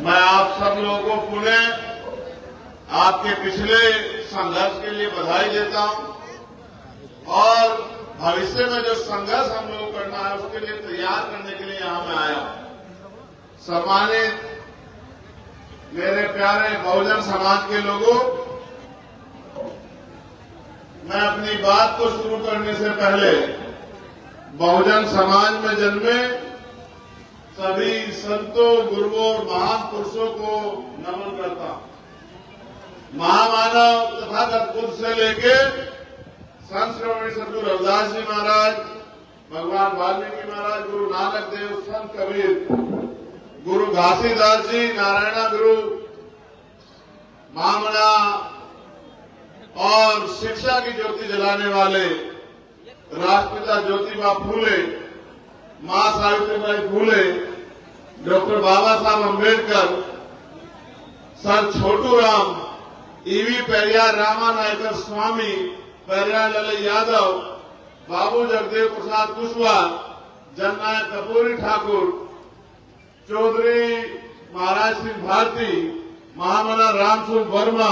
मैं आप सब लोगों को पुनः आपके पिछले संघर्ष के लिए बधाई देता हूं और भविष्य में जो संघर्ष हम लोग करना है उसके लिए तैयार करने के लिए यहां मैं आया हूं। सम्मानित मेरे प्यारे बहुजन समाज के लोगों, मैं अपनी बात को शुरू करने से पहले बहुजन समाज में जन्मे सभी संतों, गुरुओं और महान पुरुषों को नमन करता हूं। महामानव तथागत बुद्ध से लेके संत श्रोमणी सद्गुरु रविदास जी महाराज, भगवान वाल्मीकि महाराज, गुरु नानक देव, संत कबीर, गुरु घासीदास जी, नारायण गुरु, महामना और शिक्षा की ज्योति जलाने वाले राष्ट्रपिता ज्योतिबा फूले, मां सावित्रीबाई फूले, डॉक्टर बाबा साहब अम्बेडकर, सर छोटू राम, ईवी पेरियार रामानायकर स्वामी, पेरियार लाल यादव, बाबू जगदेव प्रसाद कुशवाहा, जननायक कपूरी ठाकुर, चौधरी महाराज सिंह भारती, महामना रामसुख वर्मा,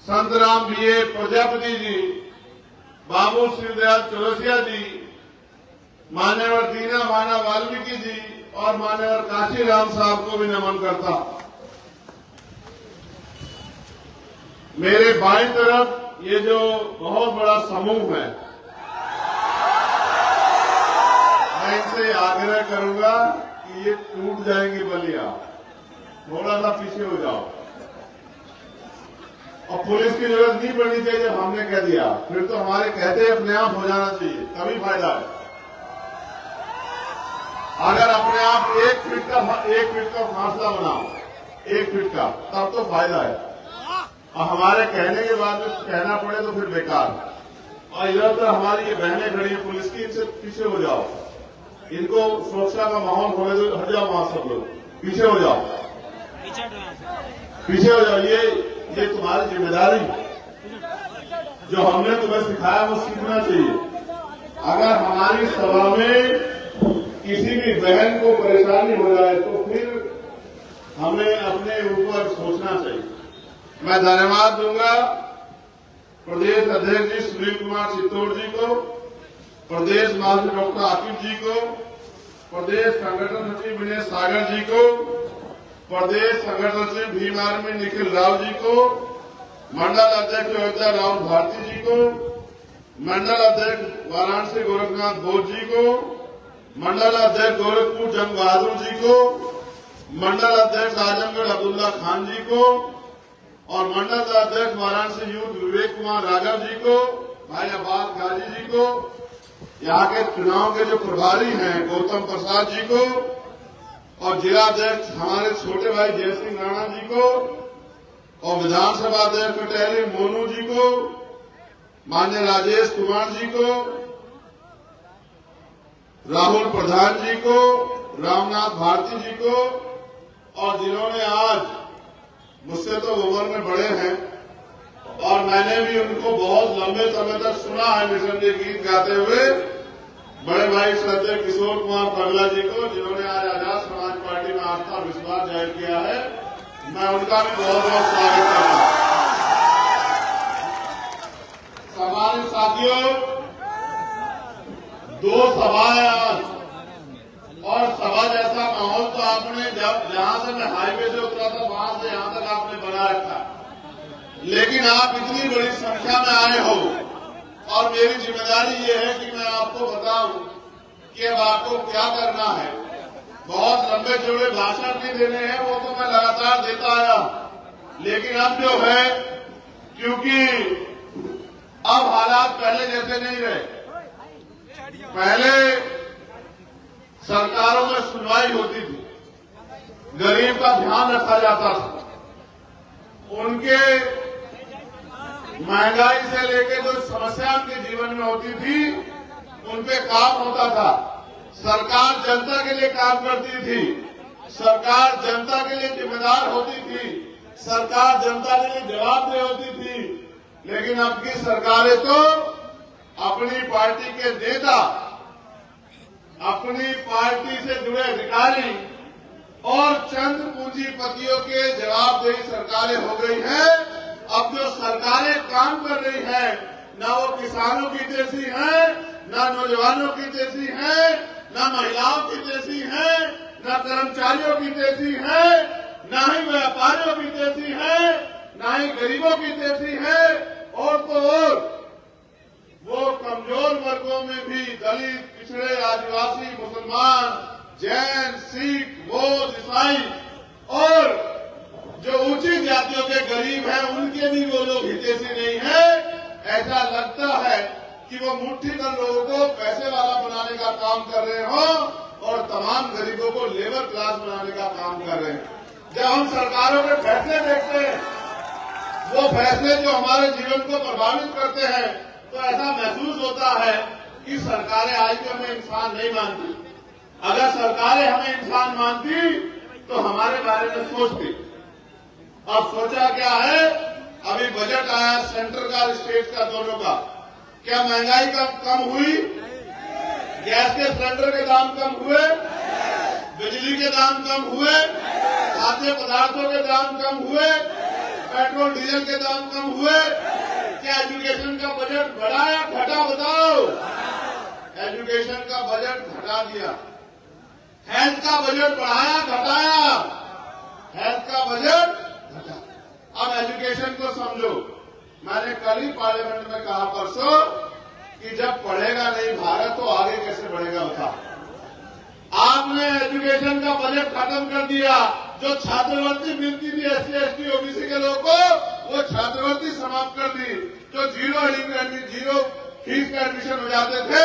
संतराम बीए प्रजापति जी, बाबू श्रीदयाल चौरसिया जी, मान्यवर दीना माना वाल्मीकि जी और मान्यवर काशीराम साहब को भी नमन करता। मेरे बाईं तरफ ये जो बहुत बड़ा समूह है, मैं इनसे आग्रह करूंगा कि ये टूट जाएंगी बलिया, थोड़ा सा पीछे हो जाओ। और पुलिस की जरूरत नहीं पड़नी चाहिए जब हमने कह दिया, फिर तो हमारे कहते अपने आप हो जाना चाहिए, तभी फायदा है। अगर अपने आप 1 फीट का फासला बनाओ, 1 फीट का, तब तो फायदा है। और हमारे कहने के बाद में कहना पड़े तो फिर बेकार। और इधर तो हमारी ये बहनें खड़ी है पुलिस की, इनसे पीछे हो जाओ, इनको सुरक्षा का माहौल होने दो, हट जाओ वहां सब लोग, पीछे हो जाओ, पीछे हो जाओ। ये तुम्हारी जिम्मेदारी, जो हमने तुम्हें सिखाया वो सीखना चाहिए। अगर हमारी सभा में किसी भी बहन को परेशानी हो जाए तो फिर हमें अपने ऊपर सोचना चाहिए। मैं धन्यवाद दूंगा प्रदेश अध्यक्ष जी सुनील कुमार चित्तौड़ जी को, प्रदेश महासचिव डॉक्टर आकिब जी को, प्रदेश संगठन सचिव विनय सागर जी को, प्रदेश संगठन सचिव भीम आर्मी निखिल राव जी को, मंडल अध्यक्ष अयोध्या राहुल भारती जी को, मंडल अध्यक्ष वाराणसी गोरखनाथ बोध जी को, मंडल अध्यक्ष गोरखपुर जंग बहादुर जी को, मंडल अध्यक्ष आजमगढ़ अब्दुल्ला खान जी को और मंडल अध्यक्ष वाराणसी यूथ विवेक कुमार राघव जी को, भाई अब्बास गाजी जी को, यहाँ के चुनाव के जो प्रभारी हैं गौतम प्रसाद जी को और जिला अध्यक्ष हमारे छोटे भाई जय सिंह राणा जी को और विधानसभा अध्यक्ष कटहरी मोनू जी को, माननीय राजेश कुमार जी को, राहुल प्रधान जी को, रामनाथ भारती जी को और जिन्होंने आज मुझसे तो उम्र में बड़े हैं और मैंने भी उनको बहुत लंबे समय तक सुना है निसंदेह गीत गाते हुए, बड़े भाई श्रद्धेय किशोर कुमार पगला जी को, जिन्होंने आज आजाद समाज पार्टी में आस्था और विश्वास जाहिर किया है, मैं उनका भी बहुत बहुत स्वागत करता हूं। सम्मानित साथियों, 2 सभाएं आज और सभा जैसा माहौल तो आपने जहां से मैं हाईवे से उतरा था वहां से यहां तक आपने बना रखा, लेकिन आप इतनी बड़ी संख्या में आए हो और मेरी जिम्मेदारी ये है कि मैं आपको बताऊं कि अब आपको क्या करना है। बहुत लंबे चौड़े भाषण भी देने हैं, वो तो मैं लगातार देता आया, लेकिन अब जो है, क्योंकि अब हालात पहले जैसे नहीं रहे। पहले सरकारों में सुनवाई होती थी, गरीब का ध्यान रखा जाता था, उनके महंगाई से लेकर जो समस्या उनके जीवन में होती थी उन पे काम होता था। सरकार जनता के लिए काम करती थी, सरकार जनता के लिए जिम्मेदार होती थी, सरकार जनता के लिए जवाबदेह होती थी। लेकिन अब की सरकारें तो अपनी पार्टी के नेता, अपनी पार्टी से जुड़े अधिकारी और चंद पूंजीपतियों के जवाबदेही सरकारें हो गई हैं। अब जो सरकारें काम कर रही हैं, न वो किसानों की जैसी हैं, न नौजवानों की जैसी हैं, न महिलाओं की जैसी हैं, न कर्मचारियों की जैसी हैं, न ही व्यापारियों की जैसी हैं, न ही गरीबों की जैसी हैं। और तो और वो कमजोर वर्गों में भी दलित, पिछड़े, आदिवासी, मुसलमान, जैन, सिख, बौद्ध, ईसाई और जो ऊंची जातियों के गरीब हैं, उनके भी वो लोग हितैषी नहीं है। ऐसा लगता है कि वो मुट्ठी भर लोगों को पैसे वाला बनाने का काम कर रहे हो और तमाम गरीबों को लेबर क्लास बनाने का काम कर रहे हैं। जब हम सरकारों के फैसले देखते हैं, वो फैसले जो हमारे जीवन को प्रभावित करते हैं, तो ऐसा महसूस होता है कि सरकारें आज भी हमें इंसान नहीं मानती। अगर सरकारें हमें इंसान मानती तो हमारे बारे में सोचती। अब सोचा क्या है, अभी बजट आया सेंटर का स्टेट का दोनों का, क्या महंगाई कम हुई? गैस के सिलेंडर के दाम कम हुए? बिजली के दाम कम हुए? खाद्य पदार्थों के दाम कम हुए? पेट्रोल डीजल के दाम कम हुए? क्या एजुकेशन का बजट बढ़ा या घटा? बताओ। एजुकेशन का बजट घटा दिया। हेल्थ का बजट बढ़ाया घटाया? हेल्थ का बजट घटा। अब एजुकेशन को समझो। मैंने कल ही पार्लियामेंट में कहा परसों कि जब पढ़ेगा नहीं भारत तो आगे कैसे बढ़ेगा बता। आपने एजुकेशन का बजट खत्म कर दिया। जो छात्रवृत्ति मिलती थी SC ST OBC के लोगों को, वो छात्रवृत्ति समाप्त कर दी। जो जीरो फीस का एडमिशन हो जाते थे,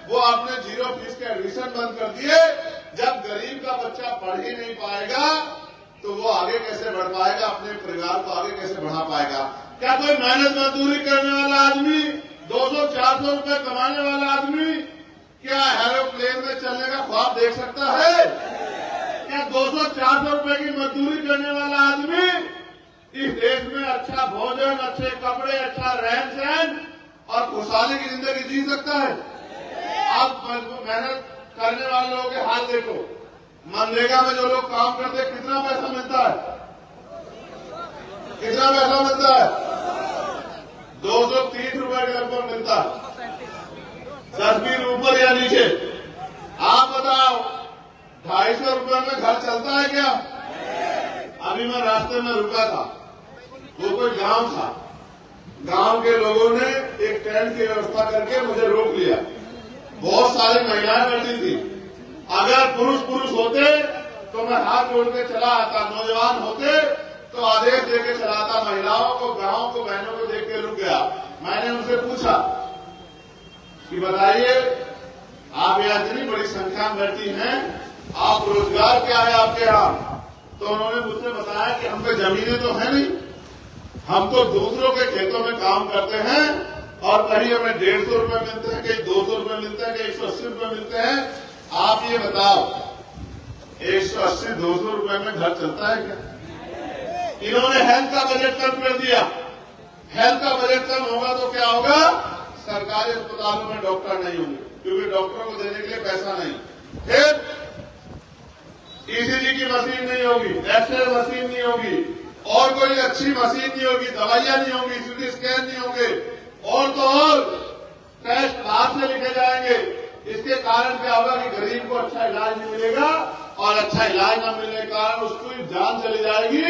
वो आपने जीरो फीस का एडमिशन बंद कर दिए। जब गरीब का बच्चा पढ़ ही नहीं पाएगा तो वो आगे कैसे बढ़ पाएगा, अपने परिवार को आगे कैसे बढ़ा पाएगा? क्या कोई मेहनत मजदूरी करने वाला आदमी, 200-400 रुपए कमाने वाला आदमी क्या एरोप्लेन में चलने का ख्वाब देख सकता है? क्या 200-400 रुपए की मजदूरी करने वाला आदमी इस देश में अच्छा भोजन, अच्छे कपड़े, अच्छा रहन सहन और खुशहाली की जिंदगी जी सकता है? आप मेहनत करने वाले लोगों के हाल देखो। मनरेगा में जो लोग काम करते हैं, कितना पैसा मिलता है? कितना पैसा मिलता है? 230 रुपए के लगभग मिलता है। 10 ऊपर या नीचे। आप बताओ 250 रुपए में घर चलता है क्या? अभी मैं रास्ते में रुका था, वो कोई गांव था। गांव के लोगों ने एक टेंट की व्यवस्था करके मुझे रोक लिया। बहुत सारी महिलाएं बैठी थी। अगर पुरुष होते तो मैं हाथ जोड़ के चला आता, नौजवान होते तो आदेश देके चलाता। महिलाओं को, गांव को, बहनों को देख के रुक गया। मैंने उनसे पूछा कि बताइए, आप यहाँ इतनी बड़ी संख्या में बैठी हैं, आप रोजगार क्या है आपके यहाँ? तो उन्होंने मुझसे बताया कि हम पे जमीनें तो है नहीं, हम तो दूसरों के खेतों में काम करते हैं और कहीं हमें 150 रुपए मिलते हैं, कहीं 200 रुपए मिलते हैं, कहीं 180 रुपए मिलते हैं। आप ये बताओ 180-200 रुपए में घर चलता है क्या? इन्होंने हेल्थ का बजट कम कर दिया। हेल्थ का बजट कम होगा तो क्या होगा? सरकारी अस्पतालों में डॉक्टर नहीं होंगे, क्योंकि डॉक्टरों को देने के लिए पैसा नहीं। फिर ECG की मशीन नहीं होगी, एक्सरे मशीन नहीं होगी, और कोई अच्छी मशीन नहीं होगी, दवाइयां नहीं होंगी, CT स्कैन नहीं होंगे, और तो और टेस्ट बाहर से लिखे जाएंगे। इसके कारण क्या होगा कि गरीब को अच्छा इलाज नहीं मिलेगा, और अच्छा इलाज न मिलने के कारण उसकी जान चली जाएगी,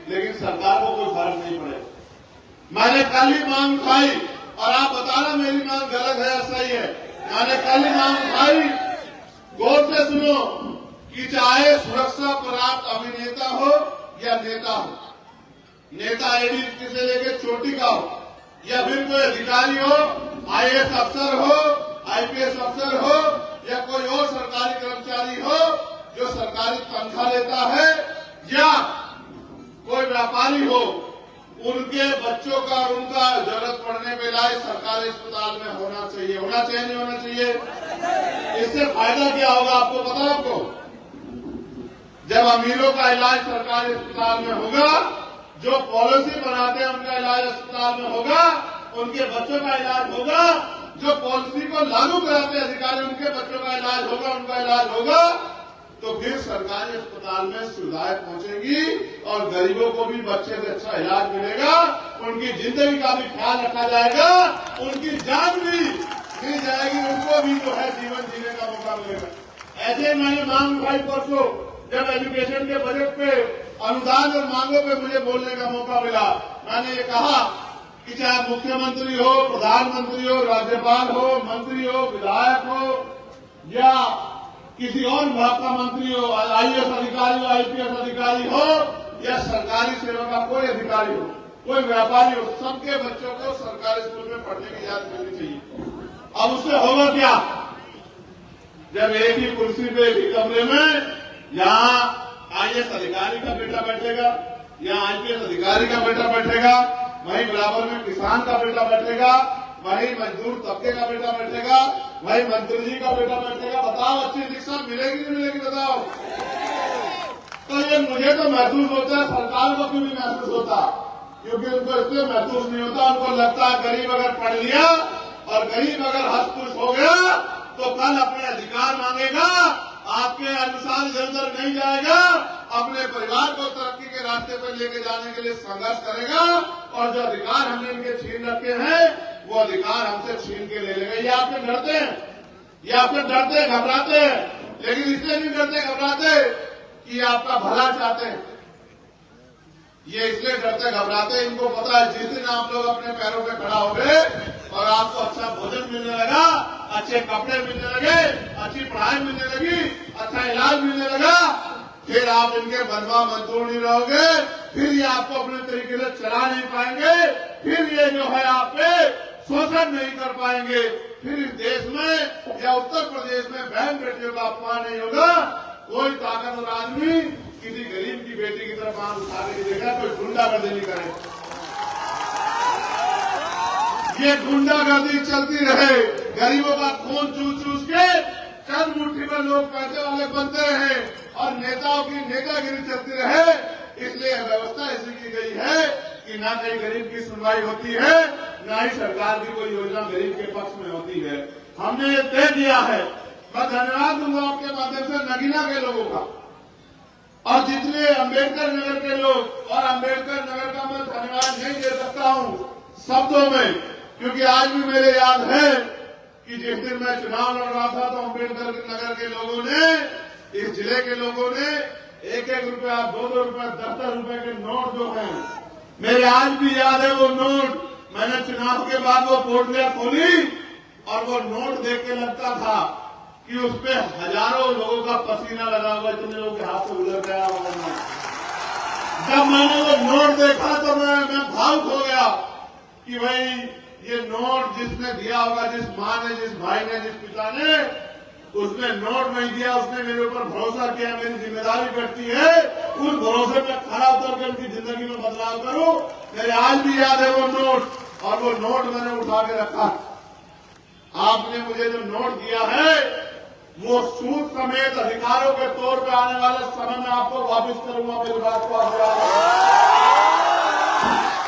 लेकिन सरकार को कोई फर्क नहीं पड़ेगा। मैंने कल ही मांग उठाई, और आप बताना मेरी मांग गलत है या सही है। मैंने कल ही मांग उठाई, गौर से सुनो, कि चाहे सुरक्षा प्राप्त अभिनेता हो या नेता हो, नेता एडी से लेकर चोटी का हो, या फिर कोई अधिकारी हो, IAS अफसर हो, IPS अफसर हो, या कोई और सरकारी कर्मचारी हो जो सरकारी तनख्वाह लेता है, या कोई व्यापारी हो, उनके बच्चों का और उनका जरूरत पड़ने पे इलाज सरकारी अस्पताल में होना चाहिए। होना चाहिए नहीं होना चाहिए? इससे फायदा क्या होगा आपको पता है? आपको जब अमीरों का इलाज सरकारी अस्पताल में होगा, जो पॉलिसी बनाते हैं उनका इलाज अस्पताल में होगा, उनके बच्चों का इलाज होगा, जो पॉलिसी को लागू कराते हैं अधिकारी उनके बच्चों का इलाज होगा, उनका इलाज होगा, तो फिर सरकारी अस्पताल में सुविधाएं पहुंचेगी और गरीबों को भी बच्चे से अच्छा इलाज मिलेगा, उनकी जिंदगी का भी ख्याल रखा जाएगा, उनकी जान भी दी जाएगी, उनको भी जो है जीवन जीने का मौका मिलेगा। ऐसे मैंने मांग उठाई परसों जब एजुकेशन के बजट पे अनुदान और मांगों पे मुझे बोलने का मौका मिला। मैंने ये कहा कि चाहे मुख्यमंत्री हो, प्रधानमंत्री हो, राज्यपाल हो, मंत्री हो, विधायक हो या किसी और विभाग का मंत्री हो, आईएएस अधिकारी हो, आईपीएस अधिकारी हो या सरकारी सेवा का कोई अधिकारी हो, कोई व्यापारी हो, सबके बच्चों को सरकारी स्कूल में पढ़ने की इजाजत मिलनी चाहिए। अब उससे होगा क्या? जब एक ही कुर्सी पे एक ही कमरे में यहाँ आईएएस अधिकारी का बेटा बैठेगा, यहाँ आईपीएस अधिकारी का बेटा बैठेगा, वहीं बराबर में किसान का बेटा बैठेगा, वहीं मजदूर तबके का बेटा बैठेगा, वहीं मंत्री जी का बेटा बैठेगा। बताओ अच्छी शिक्षा मिलेगी नहीं मिलेगी? बताओ। तो ये मुझे तो महसूस होता है, सरकार को क्यों नहीं महसूस होता? क्योंकि उनको इसलिए महसूस नहीं होता, उनको लगता है गरीब अगर पढ़ लिया और गरीब अगर हस्तपुष्ट हो गया तो कल अपने अधिकार मांगेगा, आपके अनुसार इधर उधर नहीं जाएगा, अपने परिवार को तरक्की के रास्ते पर लेके जाने के लिए संघर्ष करेगा और जो अधिकार हमने इनके छीन रखे हैं वो अधिकार हमसे छीन के ले लेंगे। ये आपसे डरते हैं, ये आपसे डरते हैं, घबराते हैं, लेकिन इसलिए नहीं डरते घबराते कि आपका भला चाहते हैं। ये इसलिए डरते घबराते, इनको पता है जिस दिन आप लोग अपने पैरों पे खड़ा हो गए और आपको अच्छा भोजन मिलने लगा, अच्छे कपड़े मिलने लगे, अच्छी पढ़ाई मिलने लगी, अच्छा इलाज मिलने लगा, फिर आप इनके बनवा मंजूर नहीं रहोगे, फिर ये आपको अपने तरीके से चला नहीं पाएंगे, फिर ये जो है आप पे शोषण नहीं कर पाएंगे, फिर इस देश में या उत्तर प्रदेश में बहन बेटियों का अपमान नहीं होगा। कोई ताकतवर आदमी किसी गरीब की बेटी की तरफ आंख उठा के देगा, कोई गुंडागर्दी नहीं करे। ये गुंडागर्दी चलती रहे, गरीबों का खून चूस चूस के चंद मुट्ठी में लोग पैसे वाले बनते हैं और नेताओं की नेतागिरी चलती रहे। इसलिए व्यवस्था ऐसी की गई है कि ना कहीं गरीब की सुनवाई होती है, ना ही सरकार की कोई योजना गरीब के पक्ष में होती है। हमने ये तय किया है। मैं धन्यवाद दूंगा आपके माध्यम से नगीना के लोगों का और जितने अम्बेडकर नगर के लोग, और अम्बेडकर नगर का मैं धन्यवाद नहीं दे सकता हूं शब्दों में, क्योंकि आज भी मेरे याद है कि जिस दिन मैं चुनाव लड़ रहा था तो अम्बेडकर नगर के लोगों ने, इस जिले के लोगों ने 1-1 रुपया, 2-2 रुपया, 10-10 रुपए के नोट जो हैं, मेरे आज भी याद है वो नोट। मैंने चुनाव के बाद वो पोटलियां खोली और वो नोट देख के लगता था कि उसपे हजारों लोगों का पसीना लगा हुआ, इतने लोगों के हाथ से गुजर गया। जब मैंने वो नोट देखा तो मैं भावुक हो गया कि भाई ये नोट जिसने दिया होगा, जिस माँ ने, जिस भाई ने, जिस पिता ने, उसने नोट नहीं दिया, उसने मेरे ऊपर भरोसा किया, मेरी जिम्मेदारी बढ़ती है उस भरोसे में खड़ा उतर के उनकी जिंदगी में बदलाव करूं। मेरे आज भी याद है वो नोट, और वो नोट मैंने उठा के रखा। आपने मुझे जो नोट दिया है वो सूद समेत अधिकारों के तौर पे आने वाले समय में आपको वापस करूंगा। मेरी बात को आप याद रखें।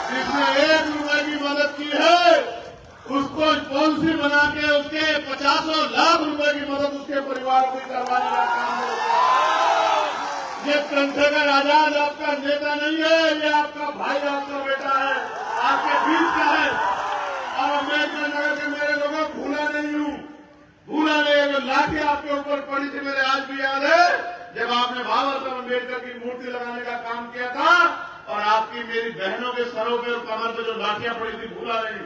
जिसने 1 रुपए की मदद की है उसको पॉलिसी बना के उसके 50 लाख रुपए की मदद उसके परिवार को करवाने का काम है। ये चंद्रशेखर आजाद आपका नेता नहीं है, ये आपका भाई, आपका बेटा है, आपके बीच का है। और अम्बेडकर नगर के मेरे लोगों भूला नहीं हूं, भूला नहीं। जो लाठी आपके ऊपर पड़ी थी मेरे आज भी याद है, जब आपने बाबा साहब अम्बेडकर की मूर्ति लगाने का काम किया था और आपकी मेरी बहनों के सरों पे और कमर पे जो लाठियां पड़ी थी, भूला नहीं,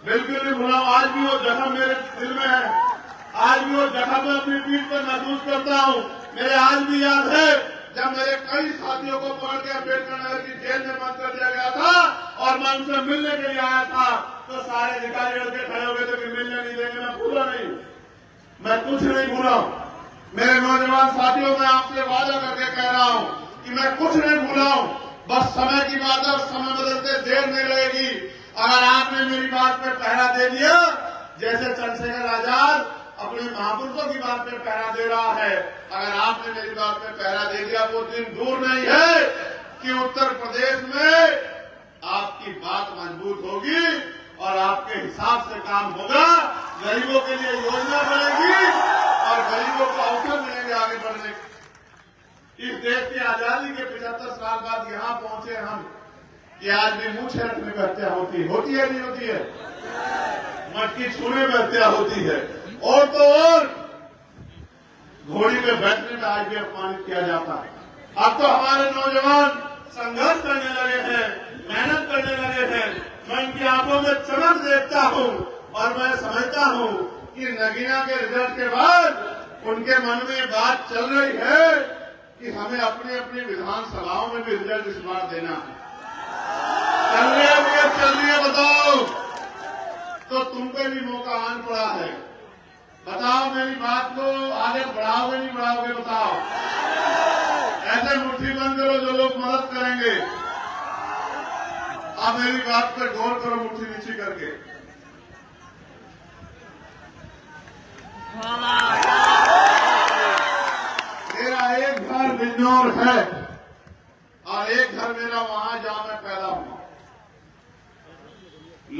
बिल्कुल नहीं भूला। आज भी वो जख्म मेरे दिल में है, आज भी वो जख्म में अपनी पीठ पर महसूस करता हूं। मेरे आज भी याद है जब मेरे कई साथियों को पकड़ के अम्बेडकर नगर की जेल में बंद कर दिया गया था और मैं उनसे मिलने के लिए आया था तो सारे अधिकारी लड़के खड़े हो गए थे कि मिलने नहीं देंगे। मैं भूला नहीं, मैं कुछ नहीं भूला। मेरे नौजवान साथियों, मैं आपसे वादा करके कह रहा हूं कि मैं कुछ नहीं भूला हूं। बस समय की बात है, समय बदलते देर नहीं लगेगी। अगर आपने मेरी बात पर पहरा दे दिया, जैसे चंद्रशेखर आजाद अपने महापुरुषों की बात पे पहरा दे रहा है, अगर आपने मेरी बात पे पहरा दे दिया, वो दिन दूर नहीं है कि उत्तर प्रदेश में आपकी बात मजबूत होगी और आपके हिसाब से काम होगा। गरीबों के लिए योजना बनेगी और गरीबों को अवसर मिलेंगे आगे बढ़ने। इस देश की आजादी के 75 साल बाद यहां पहुंचे हम कि आज भी मुंह छेड़ने में हत्या होती है नहीं होती है, मटकी छूने में हत्या होती है, और तो और घोड़ी में बैठने में आज भी अपमानित किया जाता है। अब तो हमारे नौजवान संघर्ष करने लगे हैं, मेहनत करने लगे हैं। मैं इनकी आंखों में चमक देखता हूं और मैं समझता हूं कि नगीना के रिजल्ट के बाद उनके मन में बात चल रही है कि हमें अपनी अपनी विधानसभाओं में भी रिजल्ट इस बार देना है। चल रही है बताओ, तो तुम पे भी मौका आन पड़ा है। बताओ मेरी बात को आगे बढ़ाओगे नहीं बढ़ाओगे बताओ। ऐसे मुट्ठी बंद करो जो लोग मदद करेंगे। आप मेरी बात पर गौर करो मुट्ठी नीचे करके। मेरा एक घर बिजनौर है और एक घर मेरा वहां जहां मैं पैदा हुआ,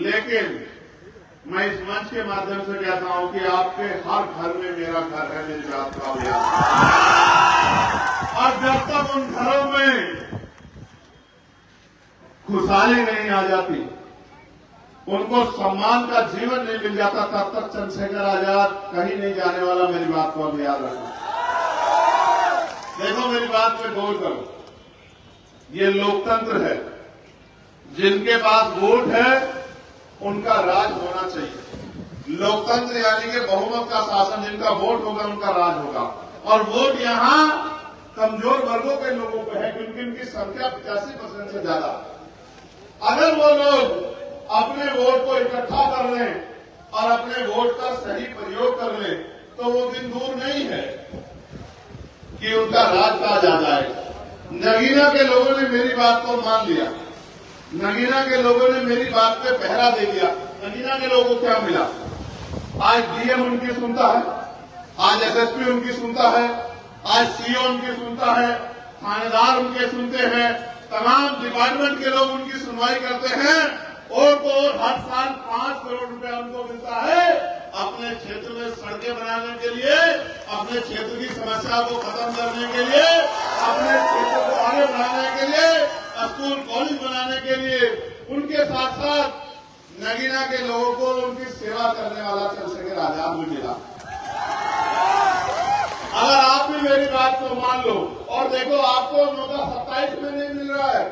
लेकिन मैं इस मंच के माध्यम से कहता हूं कि आपके हर घर में मेरा घर है, मेरी बात का अभ्यास। और जब तक उन घरों में खुशहाली नहीं आ जाती, उनको सम्मान का जीवन नहीं मिल जाता, तब तक चंद्रशेखर आजाद कहीं नहीं जाने वाला। मेरी बात को अब याद रखना। देखो मेरी बात पे गौर करो, ये लोकतंत्र है। जिनके पास वोट है उनका राज होना चाहिए। लोकतंत्र यानी कि बहुमत का शासन, जिनका वोट होगा उनका राज होगा। और वोट यहाँ कमजोर वर्गों के लोगों को है क्योंकि उनकी संख्या 85% से ज्यादा। अगर वो लोग अपने वोट को इकट्ठा कर लें और अपने वोट का सही प्रयोग कर लें तो वो दिन दूर नहीं है कि उनका राज कहा जा जाएगा। नगीना के लोगों ने मेरी बात को मान लिया, नगीना के लोगों ने मेरी बात पे पहरा दे दिया। नगीना के लोगों को क्या मिला? आज डीएम उनकी सुनता है, आज एसएसपी उनकी सुनता है, आज सीओ उनकी सुनता है, थानेदार उनके सुनते हैं, तमाम डिपार्टमेंट के लोग उनकी सुनवाई करते हैं। और तो हर साल 5 करोड़ रुपया उनको मिलता है अपने क्षेत्र में सड़कें बनाने के लिए, अपने क्षेत्र की समस्या को खत्म करने के लिए, अपने क्षेत्र को आगे बढ़ाने के लिए, स्कूल कॉलेज बनाने के लिए। उनके साथ साथ नगीना के लोगों को उनकी सेवा करने वाला चंद्रशेखर आजाद भी मिला। अगर आप भी मेरी बात को मान लो और देखो, आपको मौका 27 में नहीं मिल रहा है,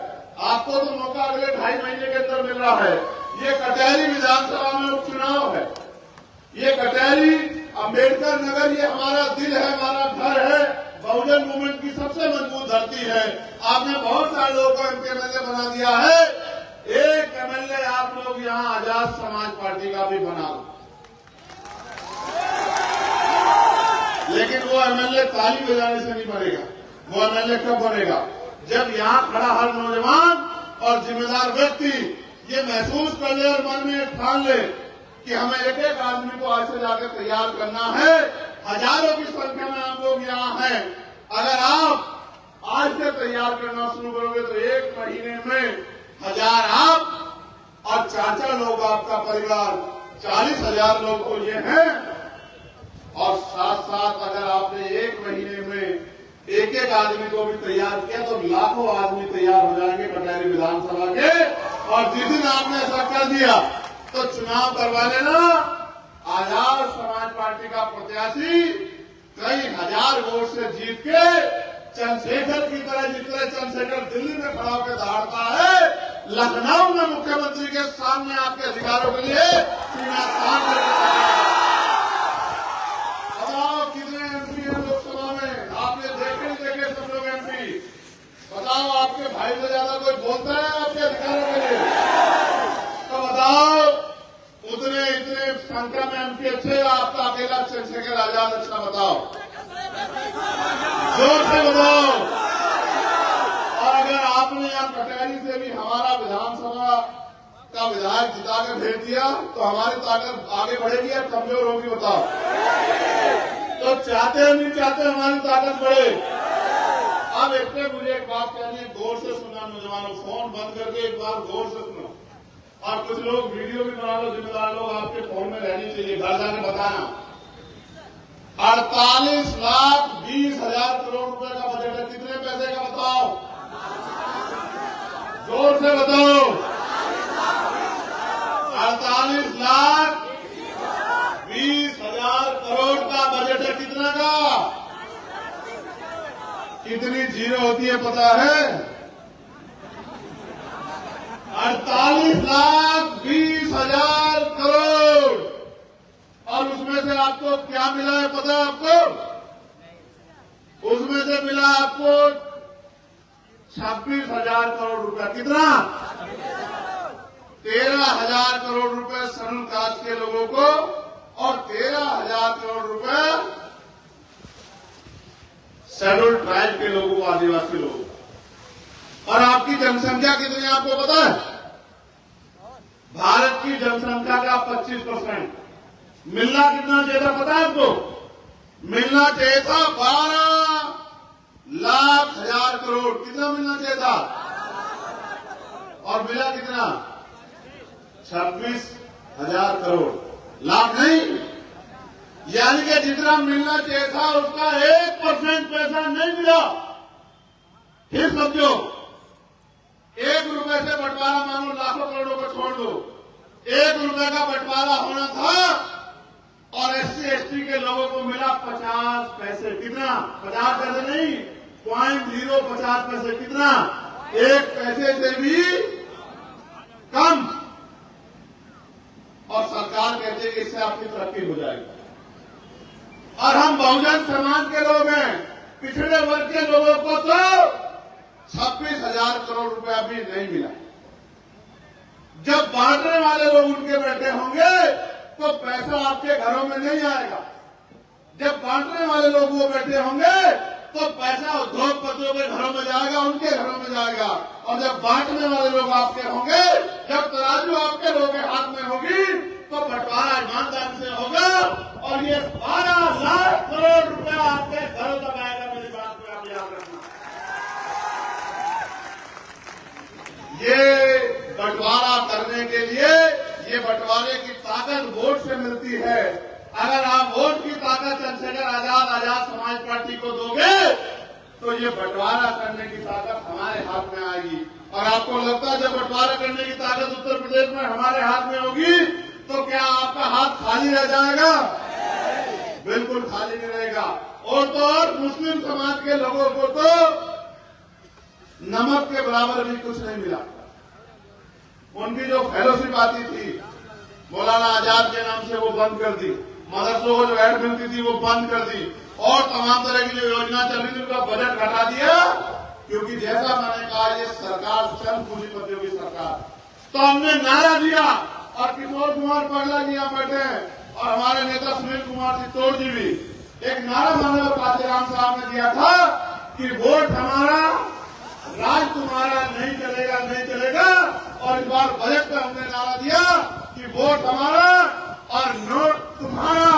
आपको तो मौका अगले 2.5 महीने के अंदर मिल रहा है। ये कटहरी विधानसभा में उपचुनाव है, ये कटहरी अम्बेडकर नगर, ये हमारा दिल है, हमारा घर है, बहुजन मूवमेंट की सबसे मजबूत धरती है। आपने बहुत सारे लोगों को एमएलए बना दिया है, एक एमएलए आप लोग यहाँ आजाद समाज पार्टी का भी बना लो, लेकिन वो एमएलए ताली बजाने से नहीं बनेगा। वो एमएलए कब बनेगा? जब यहाँ खड़ा हर नौजवान और जिम्मेदार व्यक्ति ये महसूस कर ले और मन में ठान ले कि हमें एक एक आदमी को आज से जाकर तैयार करना है। हजारों की संख्या में आप लोग यहाँ हैं। अगर आप आज से तैयार करना शुरू करोगे तो 1 महीने में 1000 आप और 4 लोग आपका परिवार, 40,000 लोग तो ये हैं। और साथ साथ अगर आपने 1 महीने में एक एक आदमी को भी तैयार किया तो लाखों आदमी तैयार हो जाएंगे कटहरी विधानसभा के। और जिस दिन आपने ऐसा कर दिया तो चुनाव करवा लेना, आजाद समाज पार्टी का प्रत्याशी कई हजार वोट से जीत के चंद्रशेखर की तरह, जिस तरह चंद्रशेखर दिल्ली में खड़ा होकर दहाड़ता है, लखनऊ में मुख्यमंत्री के सामने आपके अधिकारों के लिए सीना तान करके कितने एमपी हैं लोकसभा में? आपने देखे नहीं देखे सब लोग एमपी? बताओ, आपके भाई से ज्यादा कोई बोलता है आपके अधिकारों के लिए? तो बताओ, उतने इतने संख्या में एमपी अच्छे, आपका अकेला चंद्रशेखर आजाद अच्छा? बताओ, जोर से बताओ। और अगर आपने यहाँ कटहरी से भी हमारा विधानसभा का विधायक जिता कर भेज दिया तो हमारी ताकत आगे बढ़ेगी या कमजोर होगी? बताओ। तो चाहते हैं नहीं चाहते हमारी ताकत बढ़े। अब इसमें मुझे एक बात कहनी है, गौर से सुना नौजवानों, फोन बंद करके एक बार गौर से सुनो। और कुछ लोग वीडियो भी बना लो, जिम्मेदार लोग आपके फोन में रहनी चाहिए, घर जाके बताना। 48,20,000 करोड़ रुपए का बजट है, कितने पे जोर से बताओ। 48,20,000 करोड़ का बजट है। कितना का? कितनी जीरो होती है पता है? 48,20,000 करोड़। और उसमें से आपको क्या मिला है पता है आपको? उसमें से मिला आपको 26,000 करोड़ रुपया। कितना? 13,000 करोड़ रुपए शेड्यूल कास्ट के लोगों को और 13,000 करोड़ रुपए शेड्यूल ट्राइब के लोगों को, आदिवासी लोगों को। और आपकी जनसंख्या कितनी है आपको पता है? भारत की जनसंख्या का 25%। मिलना कितना चाहिए था पता है आपको? मिलना चाहिए था 12,00,000 करोड़। कितना मिलना चाहिए था? और मिला कितना? 26,000 करोड़। लाख नहीं, यानी कि जितना मिलना चाहिए था उसका 1% पैसा नहीं मिला। फिर समझो, 1 रुपए से बंटवारा, मानो लाखों करोड़ों को छोड़ दो, 1 रुपए का बंटवारा होना था और SC/ST के लोगों को मिला 50 पैसे। कितना? 50 पैसे नहीं, 0.50 पैसे। कितना? 1 पैसे से भी कम। और सरकार कहती है कि इससे आपकी तरक्की हो जाएगी। और हम बहुजन समाज के लोग हैं, पिछड़े वर्ग के लोगों को तो 26,000 करोड़ रुपया भी नहीं मिला। जब बांटने वाले लोग उनके बैठे होंगे तो पैसा आपके घरों में नहीं आएगा। जब बांटने वाले लोग वो बैठे होंगे तो पैसा उद्योगपतियों के घरों में जाएगा, उनके घरों में जाएगा। और जब बांटने वाले लोग आपके होंगे, जब तराजू आपके लोगों के हाथ में होगी तो बंटवारा ईमानदारी से होगा और ये 12,00,000 करोड़ रुपया आपके घरों तक आएगा। मेरी बात को आप याद रखना। ये बंटवारा करने के लिए, ये बंटवारे की ताकत वोट से मिलती है। अगर आप वोट की ताकत चंद्रशेखर आजाद समाज पार्टी को दोगे तो ये बंटवारा करने की ताकत हमारे हाथ में आएगी। और आपको लगता है जब बंटवारा करने की ताकत उत्तर प्रदेश में हमारे हाथ में होगी तो क्या आपका हाथ खाली रह जाएगा? बिल्कुल खाली नहीं रहेगा। और तो और मुस्लिम समाज के लोगों को तो नमक के बराबर भी कुछ नहीं मिला। उनकी जो फेलोशिप आती थी मौलाना आजाद के नाम से वो बंद कर दी। मदरसों को जो ऐड मिलती थी वो बंद कर दी। और तमाम तरह की जो योजना चल रही थी उनका बजट घटा दिया। क्योंकि जैसा मैंने कहा, ये सरकार चंद पूंजीपतियों की सरकार। तो हमने नारा दिया और किशोर कुमार पगला जी यहाँ बैठे हैं और हमारे नेता सुनील कुमार चित्तौड़ जी भी एक नारा मानव कांचीराम साहब ने दिया था कि वोट हमारा, राज तुम्हारा, नहीं चलेगा, नहीं चलेगा। और इस बार बजट में हमने नारा दिया कि वोट हमारा और नोट तुम्हारा।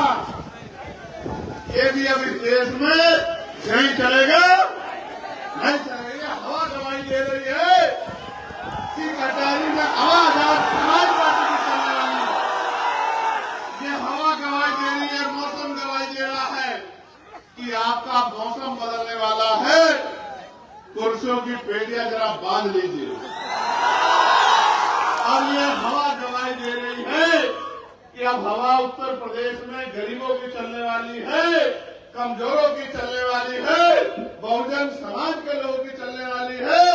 ये भी अब इस देश में नहीं चलेगा, नहीं चलेगा। हवा गवाही दे रही है कि कटहरी में हवा समाज पार्टी की चलने वाली, ये हवा गवाही दे रही है, मौसम गवाही दे रहा है कि आपका मौसम बदलने वाला है। कुर्सियों की पेटियां जरा बांध लीजिए। और ये हवा गवाही दे रही है कि अब हवा उत्तर प्रदेश में गरीबों की चलने वाली है, कमजोरों की चलने वाली है, बहुजन समाज के लोगों की चलने वाली है।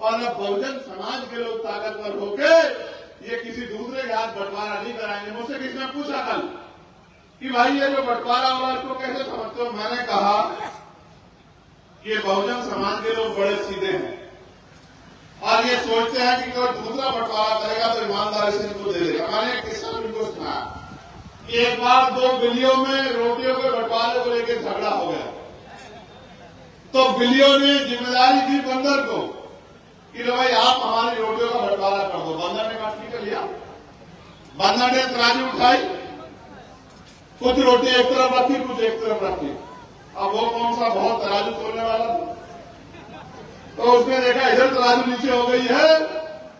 और अब बहुजन समाज के लोग ताकतवर होके ये किसी दूसरे के हाथ बंटवारा नहीं कराएंगे। मुझसे किसी ने पूछा कल कि भाई ये जो बंटवारा हो रहा है इसको कैसे समझते हो? मैंने कहा ये बहुजन समाज के लोग बड़े सीधे हैं और ये सोचते हैं कि कोई दूसरा बंटवारा करेगा तो ईमानदारी से इनको दे देगा। मैंने एक किस्सा इनको सुनाया कि एक बार 2 बिल्लियों में रोटियों के बंटवारे को लेकर झगड़ा हो गया। तो बिल्लियों ने जिम्मेदारी दी बंदर को कि लो भाई आप हमारी रोटियों का बंटवारा कर दो। बंदर ने कहा ठीक है लिया। बंदर ने तराजू उठाई, कुछ रोटी एक तरफ रखी, कुछ एक तरफ रखी। अब वो कौन सा बहुत तराजू तोड़ने वाला था, तो उसने देखा इधर तराजू नीचे हो गई है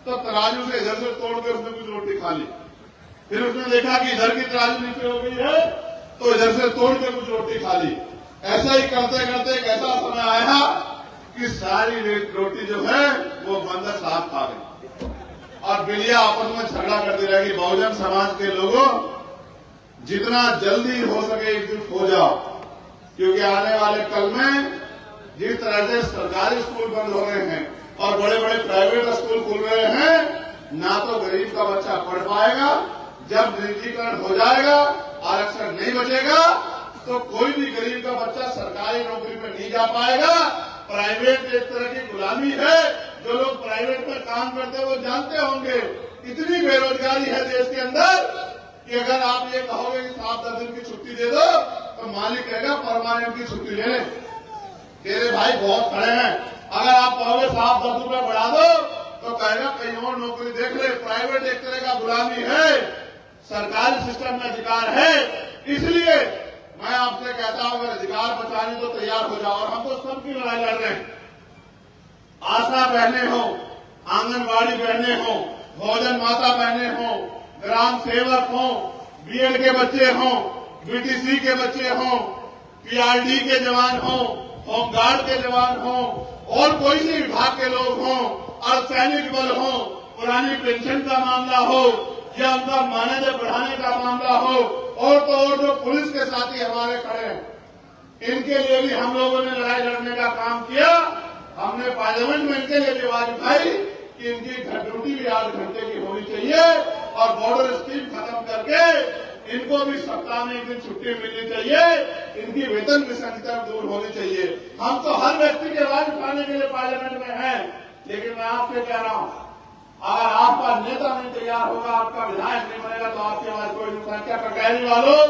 तो तराजू से इधर से तोड़ के उसने कुछ रोटी खा ली। फिर उसने देखा कि इधर की तराजू नीचे हो गई है तो इधर से तोड़ के कुछ रोटी खा ली। ऐसा ही करते करते एक ऐसा समय आया कि सारी रोटी जो है वो बंदर साहब खा गए। और बिलिया आपस में झगड़ा करती रहेगी। बहुजन समाज के लोगों, जितना जल्दी हो सके एकजुट हो जाओ, क्योंकि आने वाले कल में जिस तरह से सरकारी स्कूल बंद हो रहे हैं और बड़े बड़े प्राइवेट स्कूल खुल रहे हैं, ना तो गरीब का बच्चा पढ़ पाएगा। जब निजीकरण हो जाएगा, आरक्षण नहीं बचेगा, तो कोई भी गरीब का बच्चा सरकारी नौकरी में नहीं जा पाएगा। प्राइवेट एक तरह की गुलामी है। जो लोग प्राइवेट में काम करते हैं वो जानते होंगे, इतनी बेरोजगारी है देश के अंदर कि अगर आप ये कहोगे कि 7-10 दिन की छुट्टी दे दो, तो मालिक कहेगा परमानेंट की छुट्टी ले ले, तेरे भाई बहुत खड़े हैं। अगर आप कहोगे 7-10 रुपए बढ़ा दो, तो कहेगा कहीं और नौकरी देख ले। प्राइवेट एक तरह का गुलामी है, सरकारी सिस्टम में अधिकार है। इसलिए मैं आपसे कहता हूं, अगर अधिकार बचाने तो तैयार हो जाओ। और हम तो सबकी लड़ाई लड़ रहे हैं। आशा बहने हो, आंगनबाड़ी बहने हो, भोजन माता बहने हो, ग्राम सेवक हो, बीएड के बच्चे हो, बीटीसी के बच्चे हो, पीआरडी के जवान हो, होमगार्ड के जवान हो, और कोई भी विभाग के लोग हो, अर्धसैनिक बल हो, पुरानी पेंशन का मामला हो या उनका मानदेय बढ़ाने का मामला हो, और तो और जो पुलिस के साथी हमारे खड़े हैं, इनके लिए भी हम लोगों ने लड़ाई लड़ने का काम किया। हमने पार्लियामेंट में इनके लिए भी आवाज उठाई कि इनकी ड्यूटी भी 8 घंटे की होनी चाहिए और बॉर्डर स्कीम खत्म करके इनको भी सप्ताह में 1 दिन छुट्टी मिलनी चाहिए। इनकी वेतन विसंगति दूर होनी चाहिए। हम तो हर व्यक्ति की आवाज उठाने के लिए पार्लियामेंट में हैं। लेकिन मैं आपसे कह रहा हूं, अगर आपका नेता नहीं तैयार होगा, आपका विधायक नहीं बनेगा, तो आपकी आवाज कोई नहीं उठाएगा। क्या कटहरी वालों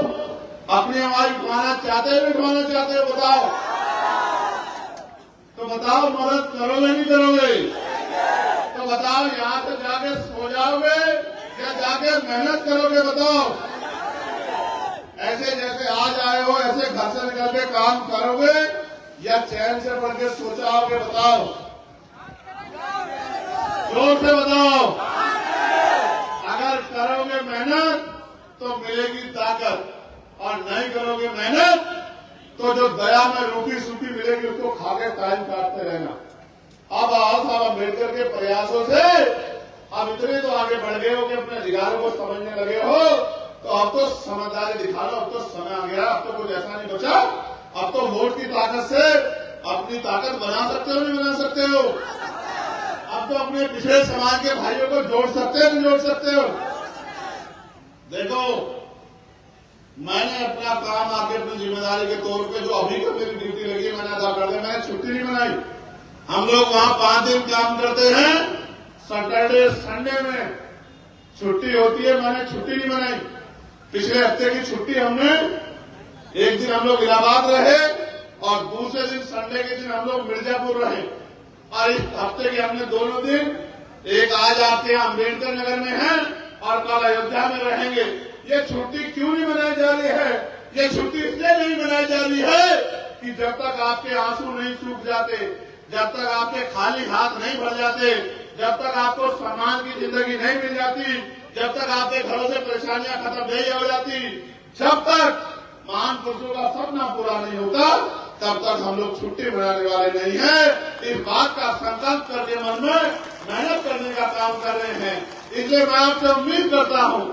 अपनी आवाज उठाना चाहते हो, उठाना चाहते हो? बताओ तो बताओ, मदद करोगे नहीं करोगे? तो बताओ, यहाँ से जाके सो जाओगे या जाके मेहनत करोगे? बताओ, ऐसे जैसे आज आए हो ऐसे घर से निकल के काम करोगे या चैन से पढ़ के सो जाओगे? बताओ, जोर से बताओ। अगर करोगे मेहनत तो मिलेगी ताकत, और नहीं करोगे मेहनत तो जो दया में रोटी सूखी मिलेगी उसको खा के टाइम काटते रहना। अब आओ साहब अम्बेडकर के प्रयासों से अब इतने तो आगे बढ़ गए हो कि अपने अधिकारों को समझने लगे हो, तो अब तो समझदारी दिखा लो। अब तो समय आ गया, अब तो कुछ ऐसा नहीं बचा। अब तो वोट की ताकत से अपनी ताकत बना सकते हो, नहीं बना सकते हो? अब तो अपने पिछड़े समाज के भाइयों को जोड़ सकते हो, नहीं जोड़ सकते हो? देखो, मैंने अपना काम आके अपनी जिम्मेदारी के तौर पे जो अभी तक मेरी ड्यूटी लगी है मैंने अदा कर दिया। मैंने छुट्टी नहीं बनाई। हम लोग वहां 5 दिन काम करते हैं, सैटरडे संडे में छुट्टी होती है। मैंने छुट्टी नहीं बनाई। पिछले हफ्ते की छुट्टी हमने, एक दिन हम लोग इलाहाबाद रहे और दूसरे दिन संडे के दिन हम लोग मिर्जापुर रहे। और इस हफ्ते के हमने दोनों दिन, एक आज आपके यहाँ अम्बेडकर नगर में है और कल अयोध्या में रहेंगे। ये छुट्टी क्यों नहीं मनाई जा रही है? ये छुट्टी इसलिए नहीं मनाई जा रही है कि जब तक आपके आंसू नहीं सूख जाते, जब तक आपके खाली हाथ नहीं भर जाते, जब तक आपको सम्मान की जिंदगी नहीं मिल जाती, जब तक आपके घरों से परेशानियां खत्म नहीं हो जाती, जब तक महान पुरुषों का सपना पूरा नहीं होता, तब तक हम लोग छुट्टी मनाने वाले नहीं हैं। इस बात का संकल्प करके मन में मेहनत करने का काम कर रहे हैं। इसलिए मैं आपसे उम्मीद करता हूं,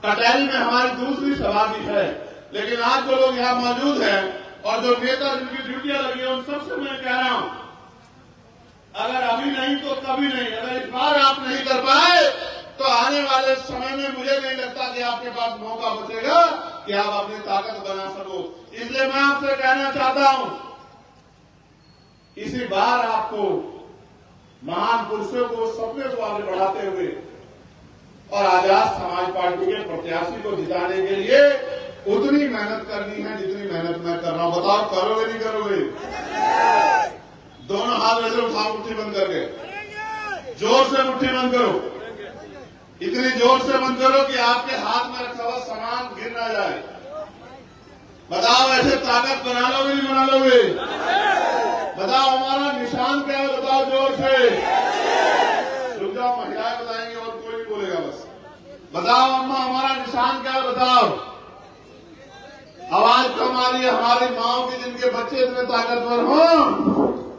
कटहरी में हमारी दूसरी सभा भी है, लेकिन आज जो लोग यहाँ मौजूद हैं और जो नेता जिनकी ड्यूटियां लगी है, उन सबसे मैं कह रहा हूं, अगर अभी नहीं तो कभी नहीं। अगर इस बार आप नहीं कर पाए तो आने वाले समय में मुझे नहीं लगता कि आपके पास मौका बचेगा कि आप अपनी ताकत बना सको। इसलिए मैं आपसे कहना चाहता हूं, इसी बार आपको महान पुरुषों को, सपने को आगे बढ़ाते हुए और आजाद समाज पार्टी के प्रत्याशी को जिताने के लिए उतनी मेहनत करनी है जितनी मेहनत मैं कर रहा हूं। बताओ, करोगे नहीं करोगे? दोनों हाथ ऐसे उठाओ, मुट्ठी बंद करके, जोर से मुट्ठी बंद करो। इतनी जोर से बंद करो कि आपके हाथ में रखा हुआ सामान गिर ना जाए। बताओ, ऐसे ताकत बना लोगे नहीं बना लोगे? बताओ, हमारा निशान क्या है? बताओ जोर से। रुक जाओ, महिलाएं बताएंगे और कोई नहीं बोलेगा। बस बताओ अम्मा, हमारा निशान क्या है? बताओ। आवाज तो हमारी माओ की, जिनके बच्चे इतने ताकतवर हों,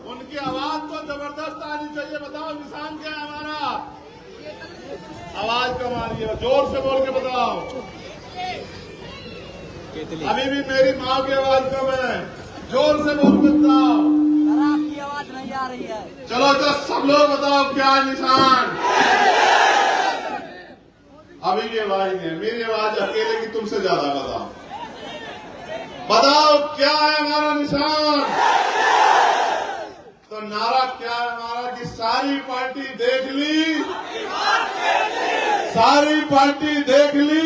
उनकी आवाज तो जबरदस्त आनी चाहिए। बताओ निशान क्या है हमारा? आवाज कम आ रही है, जोर से बोल के बताओ। अभी भी मेरी माँ की आवाज कम है, जोर से बोल के बताओ। आपकी आवाज नहीं आ रही है। चलो तो सब लोग बताओ क्या है निशान। अभी की आवाज नहीं है, मेरी आवाज अकेले की तुमसे ज्यादा। बताओ बताओ क्या है हमारा निशान। तो नारा क्या है हमारा कि सारी पार्टी देख ली, सारी पार्टी देख ली,